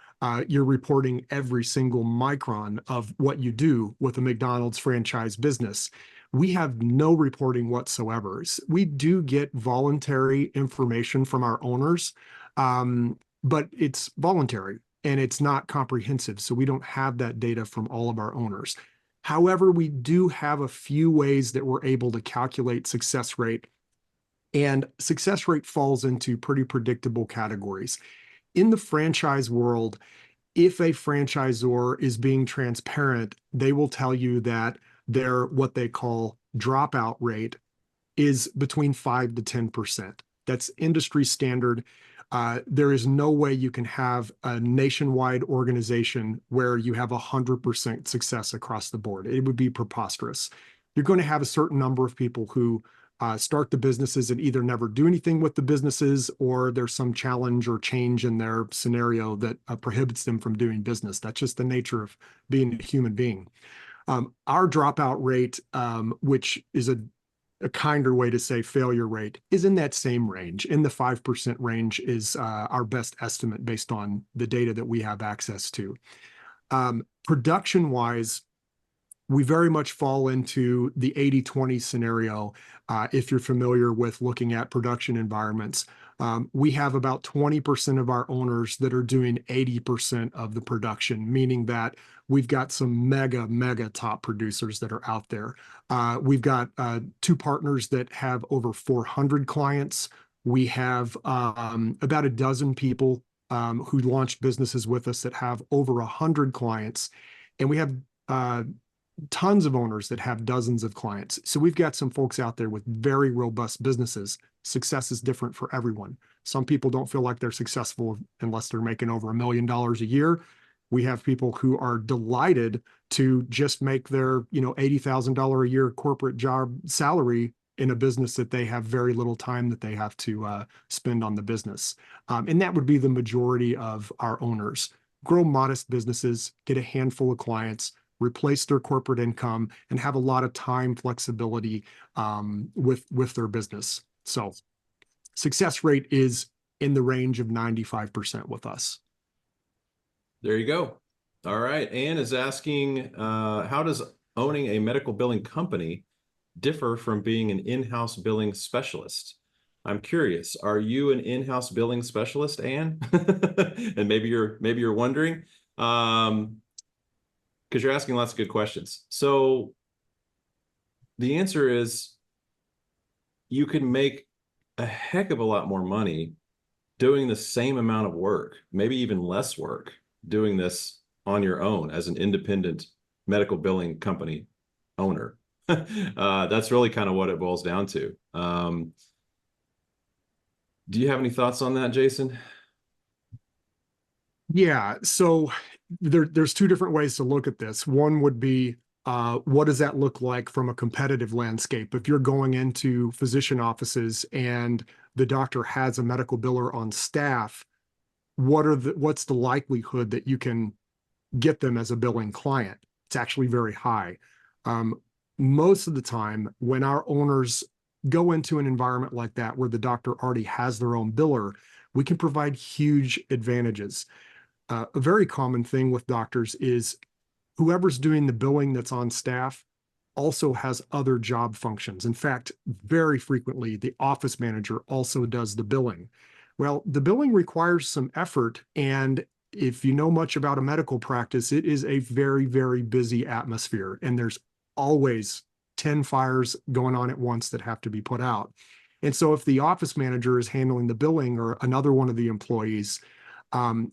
[SPEAKER 1] You're reporting every single micron of what you do with a McDonald's franchise business. We have no reporting whatsoever. We do get voluntary information from our owners, but it's voluntary and it's not comprehensive. So we don't have that data from all of our owners. However, we do have a few ways that we're able to calculate success rate, and success rate falls into pretty predictable categories. In the franchise world, if a franchisor is being transparent, they will tell you that their what they call dropout rate is between 5 to 10%. That's industry standard. There is no way you can have a nationwide organization where you have 100% success across the board. It would be preposterous. You're going to have a certain number of people who start the businesses and either never do anything with the businesses, or there's some challenge or change in their scenario that prohibits them from doing business. That's just the nature of being a human being. Our dropout rate, which is a kinder way to say failure rate, is in that same range. In the 5% range is our best estimate based on the data that we have access to. Production-wise, we very much fall into the 80-20 scenario. If you're familiar with looking at production environments, we have about 20% of our owners that are doing 80% of the production, meaning that we've got some mega top producers that are out there. We've got 2 partners that have over 400 clients. We have about a dozen people who launched businesses with us that have over 100 clients. And we have tons of owners that have dozens of clients. So we've got some folks out there with very robust businesses. Success is different for everyone. Some people don't feel like they're successful unless they're making over $1 million a year. We have people who are delighted to just make their, $80,000 a year corporate job salary in a business that they have very little time that they have to spend on the business. And that would be the majority of our owners. Grow modest businesses, get a handful of clients, replace their corporate income, and have a lot of time flexibility with their business. So success rate is in the range of 95% with us.
[SPEAKER 2] There you go. All right. Anne is asking, how does owning a medical billing company differ from being an in-house billing specialist? I'm curious, are you an in-house billing specialist, Anne? And maybe you're wondering, because you're asking lots of good questions. So the answer is you can make a heck of a lot more money doing the same amount of work, maybe even less work, doing this on your own as an independent medical billing company owner. That's really kind of what it boils down to. Do you have any thoughts on that, Jason?
[SPEAKER 1] Yeah, so there's 2 different ways to look at this. One would be, what does that look like from a competitive landscape? If you're going into physician offices and the doctor has a medical biller on staff, what's the likelihood that you can get them as a billing client. It's actually very high. Most of the time, when our owners go into an environment like that where the doctor already has their own biller, we can provide huge advantages. A very common thing with doctors is whoever's doing the billing that's on staff also has other job functions. In fact, very frequently, the office manager also does the billing. Well, the billing requires some effort. And if you know much about a medical practice, it is a very, very busy atmosphere. And there's always 10 fires going on at once that have to be put out. And so if the office manager is handling the billing or another one of the employees,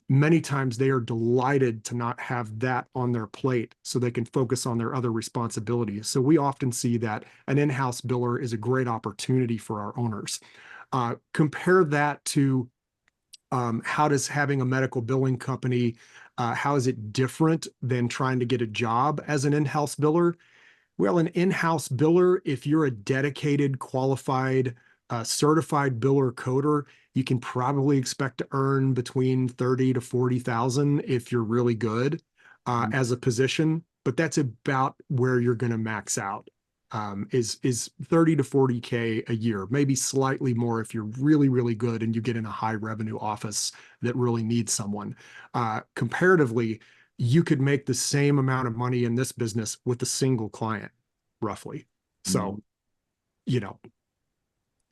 [SPEAKER 1] many times they are delighted to not have that on their plate so they can focus on their other responsibilities. So we often see that an in-house biller is a great opportunity for our owners. Compare that to how does having a medical billing company, how is it different than trying to get a job as an in-house biller? Well, an in-house biller, if you're a dedicated, qualified, certified biller coder, you can probably expect to earn between 30 to 40,000 if you're really good as a position, but that's about where you're going to max out. Is 30 to 40K a year, maybe slightly more if you're really, really good and you get in a high revenue office that really needs someone. Comparatively, you could make the same amount of money in this business with a single client, roughly. So, you know,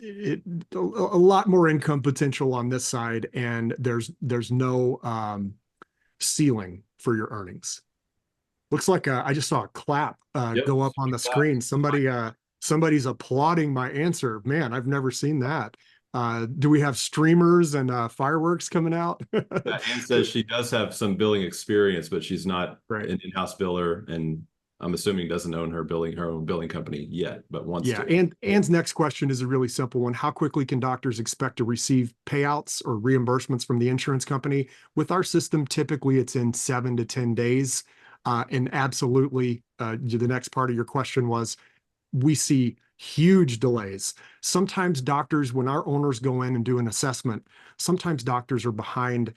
[SPEAKER 1] a lot more income potential on this side, and there's no ceiling for your earnings. Looks like I just saw a clap
[SPEAKER 2] Yep.
[SPEAKER 1] go up on the screen. Somebody's applauding my answer. Man, I've never seen that. Do we have streamers and fireworks coming out?
[SPEAKER 2] Ann says she does have some billing experience, but she's not
[SPEAKER 1] Right.
[SPEAKER 2] an in-house biller, and I'm assuming doesn't own her own billing company yet, but wants
[SPEAKER 1] Yeah,
[SPEAKER 2] to.
[SPEAKER 1] and Ann's next question is a really simple one. How quickly can doctors expect to receive payouts or reimbursements from the insurance company? With our system, typically it's in 7 to 10 days. And absolutely, the next part of your question was, we see huge delays. Sometimes doctors, when our owners go in and do an assessment, sometimes doctors are behind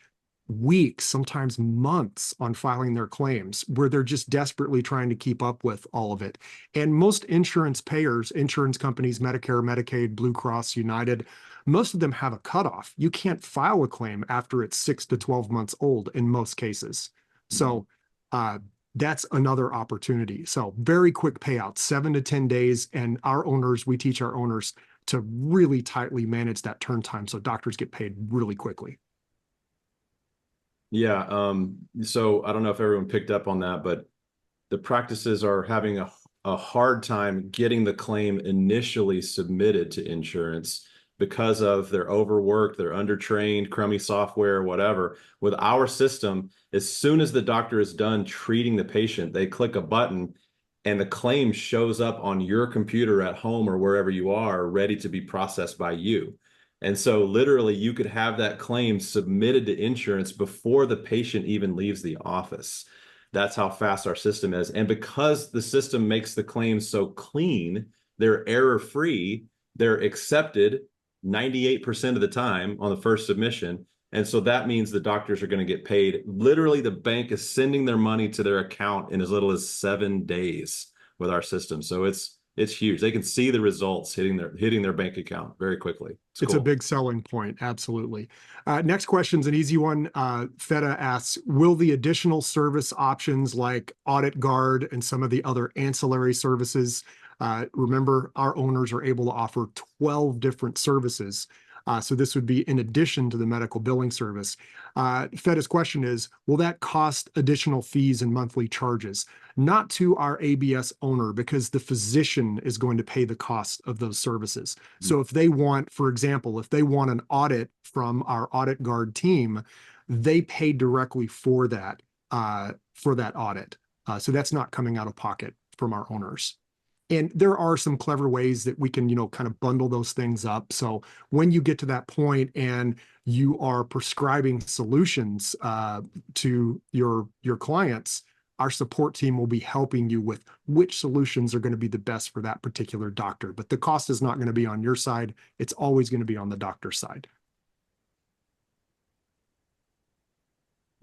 [SPEAKER 1] weeks, sometimes months on filing their claims, where they're just desperately trying to keep up with all of it. And most insurance payers, insurance companies, Medicare, Medicaid, Blue Cross, United, most of them have a cutoff. You can't file a claim after it's 6 to 12 months old in most cases. So that's another opportunity. So very quick payouts, 7 to 10 days. And our owners, we teach our owners to really tightly manage that turn time so doctors get paid really quickly.
[SPEAKER 2] Yeah. So I don't know if everyone picked up on that, but the practices are having a hard time getting the claim initially submitted to insurance because of their overworked, they're undertrained, crummy software, whatever. With our system, as soon as the doctor is done treating the patient, they click a button and the claim shows up on your computer at home or wherever you are, ready to be processed by you. And so literally you could have that claim submitted to insurance before the patient even leaves the office. That's how fast our system is. And because the system makes the claims so clean, they're error-free, they're accepted 98% of the time on the first submission. And so that means the doctors are going to get paid. Literally, the bank is sending their money to their account in as little as 7 days with our system. So it's huge. They can see the results hitting their bank account very quickly.
[SPEAKER 1] It's
[SPEAKER 2] cool.
[SPEAKER 1] A big selling point. Absolutely. Next question's an easy one. Feta asks, will the additional service options like Audit Guard and some of the other ancillary services, remember our owners are able to offer 12 different services. So this would be in addition to the medical billing service. Feta's question is, will that cost additional fees and monthly charges? Not to our ABS owner, because the physician is going to pay the cost of those services. So if they want, for example, if they want an audit from our Audit Guard team, they pay directly for that audit. So that's not coming out of pocket from our owners. And there are some clever ways that we can, kind of bundle those things up. So when you get to that point and you are prescribing solutions to your clients, our support team will be helping you with which solutions are going to be the best for that particular doctor. But the cost is not going to be on your side. It's always going to be on the doctor's side.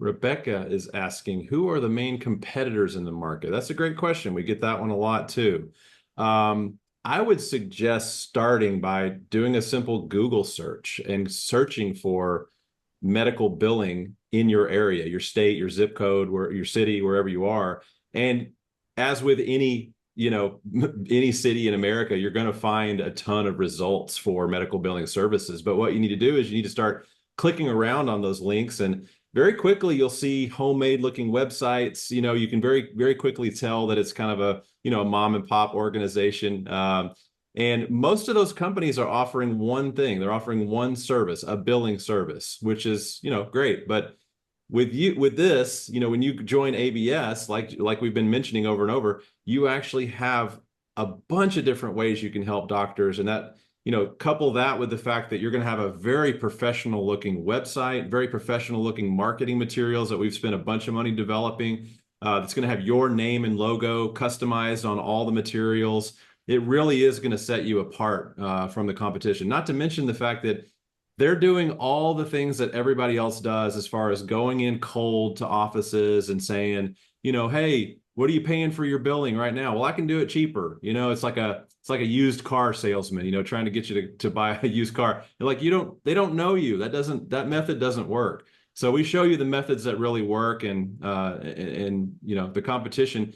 [SPEAKER 2] Rebecca is asking, who are the main competitors in the market? That's a great question. We get that one a lot too. I would suggest starting by doing a simple Google search and searching for medical billing in your area, your state, your zip code, where your city, wherever you are. And as with any, any city in America, you're going to find a ton of results for medical billing services. But what you need to do is you need to start clicking around on those links, and very quickly you'll see homemade looking websites. You can very, very quickly tell that it's kind of a mom and pop organization. And most of those companies are offering one thing. They're offering one service, a billing service, which is, great. But with this, when you join ABS, like we've been mentioning over and over, you actually have a bunch of different ways you can help doctors. And that, couple that with the fact that you're going to have a very professional looking website, very professional looking marketing materials that we've spent a bunch of money developing. That's going to have your name and logo customized on all the materials. It really is going to set you apart from the competition. Not to mention the fact that they're doing all the things that everybody else does, as far as going in cold to offices and saying, hey, what are you paying for your billing right now? Well, I can do it cheaper. It's like a used car salesman, trying to get you to buy a used car. They're like, they don't know you. That method doesn't work. So we show you the methods that really work, and the competition.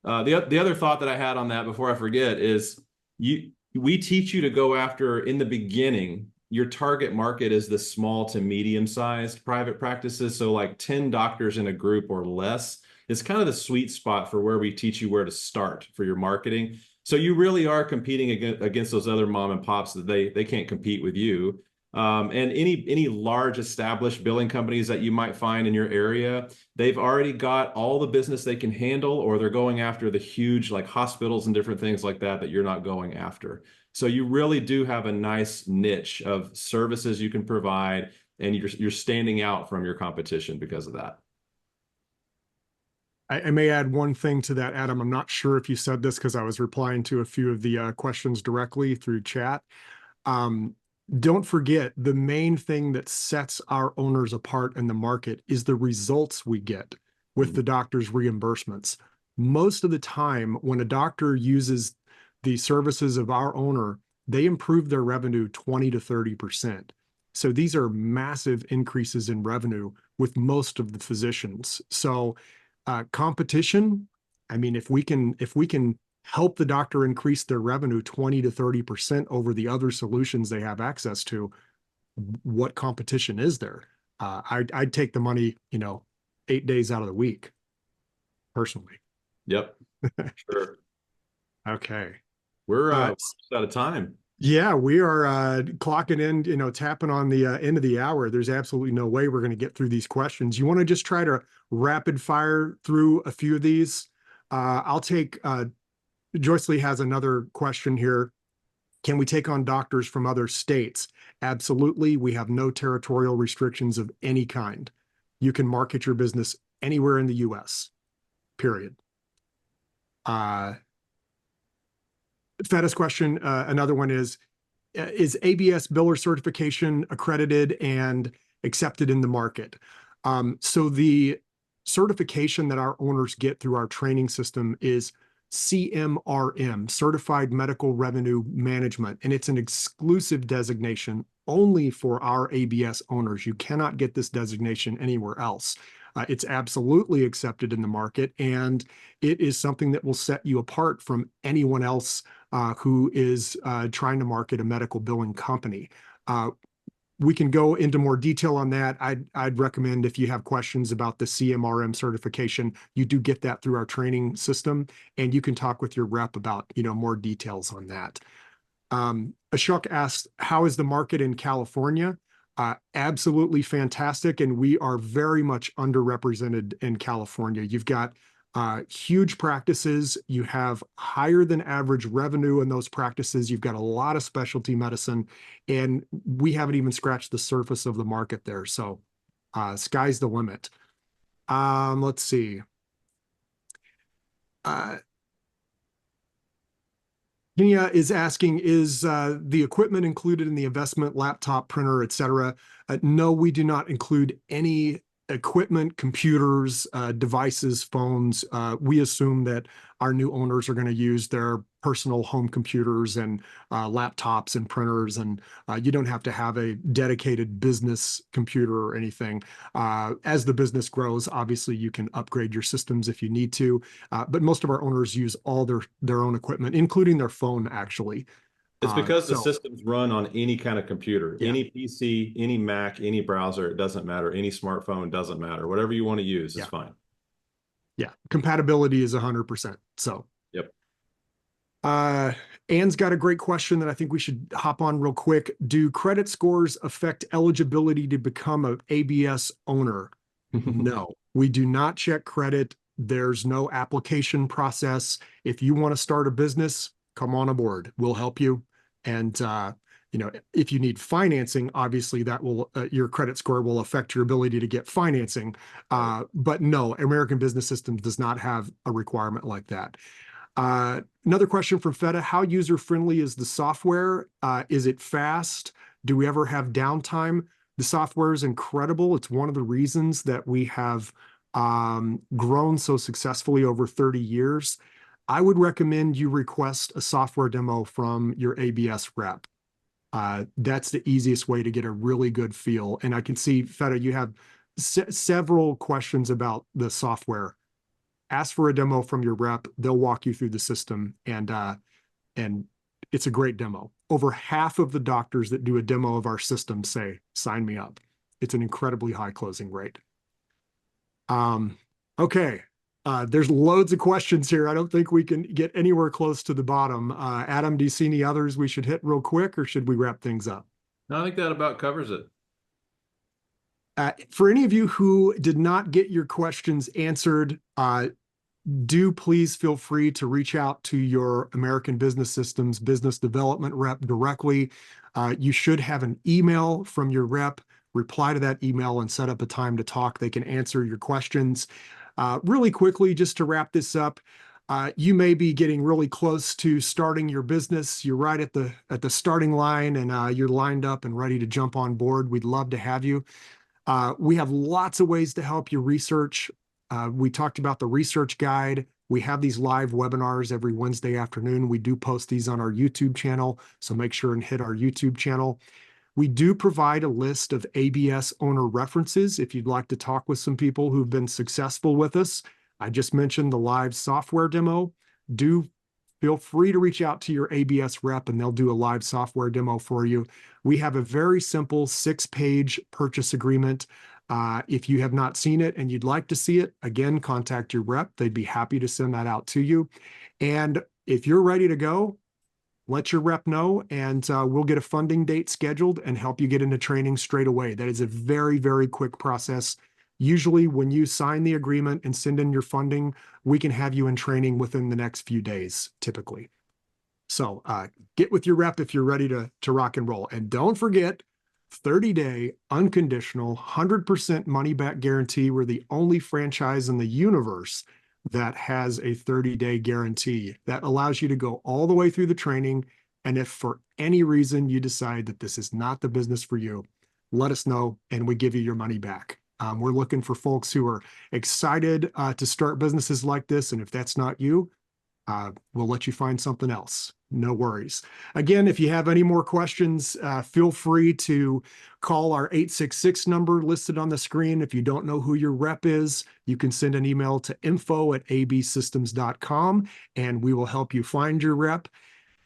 [SPEAKER 2] The other thought that I had on that before I forget is we teach you to go after, in the beginning, your target market is the small to medium sized private practices. So like 10 doctors in a group or less is kind of the sweet spot for where we teach you where to start for your marketing. So you really are competing against those other mom and pops that they can't compete with you. And any large established billing companies that you might find in your area, they've already got all the business they can handle, or they're going after the huge like hospitals and different things like that you're not going after. So you really do have a nice niche of services you can provide, and you're standing out from your competition because of that.
[SPEAKER 1] I may add one thing to that, Adam. I'm not sure if you said this because I was replying to a few of the questions directly through chat. Don't forget, the main thing that sets our owners apart in the market is the results we get with the doctor's reimbursements. Most of the time, when a doctor uses the services of our owner, they improve their revenue 20 to 30%. So these are massive increases in revenue with most of the physicians. So competition, I mean, if we can help the doctor increase their revenue 20 to 30% over the other solutions they have access to, what competition is there? I'd take the money, 8 days out of the week, personally.
[SPEAKER 2] Yep. Sure.
[SPEAKER 1] Okay.
[SPEAKER 2] We're out of time.
[SPEAKER 1] Yeah, we are clocking in, tapping on the end of the hour. There's absolutely no way we're going to get through these questions. You want to just try to rapid fire through a few of these? I'll take Joyce Lee has another question here. Can we take on doctors from other states? Absolutely. We have no territorial restrictions of any kind. You can market your business anywhere in the US, period. Fedda's question, another one is ABS biller certification accredited and accepted in the market? So the certification that our owners get through our training system is CMRM, Certified Medical Revenue Management, and it's an exclusive designation only for our ABS owners. You cannot get this designation anywhere else. It's absolutely accepted in the market, and it is something that will set you apart from anyone else who is trying to market a medical billing company. We can go into more detail on that. I'd recommend, if you have questions about the CMRM certification, you do get that through our training system, and you can talk with your rep about, more details on that. Ashok asked, how is the market in California? Absolutely fantastic, and we are very much underrepresented in California. You've got huge practices. You have higher than average revenue in those practices. You've got a lot of specialty medicine, and we haven't even scratched the surface of the market there. So sky's the limit. Let's see. Kenya is asking, is the equipment included in the investment, laptop, printer, et cetera? No, we do not include any equipment, computers, devices, phones. We assume that our new owners are going to use their personal home computers and laptops and printers, and you don't have to have a dedicated business computer or anything. As the business grows, obviously you can upgrade your systems if you need to, but most of our owners use all their own equipment, including their phone, actually.
[SPEAKER 2] It's because the
[SPEAKER 1] So
[SPEAKER 2] systems run on any kind of computer,
[SPEAKER 1] yeah,
[SPEAKER 2] any PC, any Mac, any browser, it doesn't matter. Any smartphone doesn't matter. Whatever you want to use is
[SPEAKER 1] yeah,
[SPEAKER 2] fine.
[SPEAKER 1] yeah. Compatibility is 100%. So.
[SPEAKER 2] Yep.
[SPEAKER 1] Ann's got a great question that I think we should hop on real quick. Do credit scores affect eligibility to become an ABS owner? No, we do not check credit. There's no application process. If you want to start a business, come on aboard. We'll help you. And, if you need financing, obviously that will, your credit score will affect your ability to get financing. But no, American Business Systems does not have a requirement like that. Another question from Feta: how user-friendly is the software? Is it fast? Do we ever have downtime? The software is incredible. It's one of the reasons that we have grown so successfully over 30 years. I would recommend you request a software demo from your ABS rep. That's the easiest way to get a really good feel. And I can see, Feta, you have several questions about the software. Ask for a demo from your rep. They'll walk you through the system, and it's a great demo. Over half of the doctors that do a demo of our system say, sign me up. It's an incredibly high closing rate. Okay. There's loads of questions here. I don't think we can get anywhere close to the bottom. Adam, do you see any others we should hit real quick, or should we wrap things up?
[SPEAKER 2] No, I think that about covers it.
[SPEAKER 1] For any of you who did not get your questions answered, do please feel free to reach out to your American Business Systems business development rep directly. You should have an email from your rep. Reply to that email and set up a time to talk. They can answer your questions. Really quickly, just to wrap this up, you may be getting really close to starting your business. You're right at the starting line, and you're lined up and ready to jump on board. We'd love to have you. We have lots of ways to help you research. We talked about the research guide. We have these live webinars every Wednesday afternoon. We do post these on our YouTube channel, so make sure and hit our YouTube channel. We do provide a list of ABS owner references if you'd like to talk with some people who've been successful with us. I just mentioned the live software demo. Do feel free to reach out to your ABS rep, and they'll do a live software demo for you. We have a very simple 6-page purchase agreement. If you have not seen it and you'd like to see it, again, contact your rep. They'd be happy to send that out to you. And if you're ready to go, let your rep know, and we'll get a funding date scheduled and help you get into training straight away. That is a very, very quick process. Usually when you sign the agreement and send in your funding, we can have you in training within the next few days, typically. So get with your rep if you're ready to rock and roll. And don't forget, 30-day unconditional 100% money back guarantee. We're the only franchise in the universe that has a 30-day guarantee that allows you to go all the way through the training. And if for any reason you decide that this is not the business for you, let us know and we give you your money back. We're looking for folks who are excited to start businesses like this. And if that's not you, we'll let you find something else. No worries. Again, if you have any more questions, feel free to call our 866 number listed on the screen. If you don't know who your rep is, you can send an email to info@absystems.com and we will help you find your rep.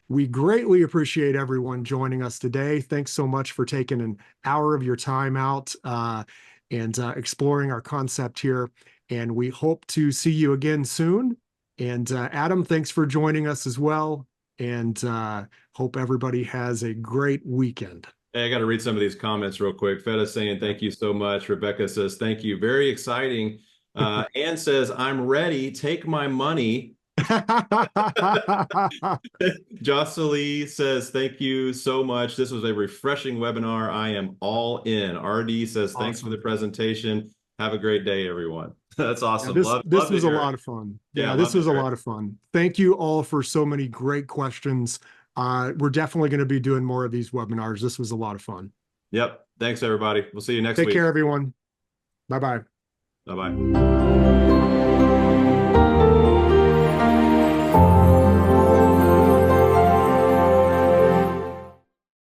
[SPEAKER 1] We greatly appreciate everyone joining us today. Thanks so much for taking an hour of your time out and exploring our concept here. And we hope to see you again soon. And Adam, thanks for joining us as well. And hope everybody has a great weekend.
[SPEAKER 2] Hey, I got to read some of these comments real quick. Feta saying, thank you so much. Rebecca says, thank you. Very exciting. Ann says, I'm ready. Take my money. Jocelyn says, thank you so much. This was a refreshing webinar. I am all in. RD says, thanks for the presentation. Have a great day, everyone. That's awesome.
[SPEAKER 1] Yeah, this was a lot of fun. Yeah, this was a lot of fun. Thank you all for so many great questions. We're definitely going to be doing more of these webinars. This was a lot of fun.
[SPEAKER 2] Yep. Thanks, everybody. We'll see you next week.
[SPEAKER 1] Take care, everyone. Bye-bye.
[SPEAKER 2] Bye-bye.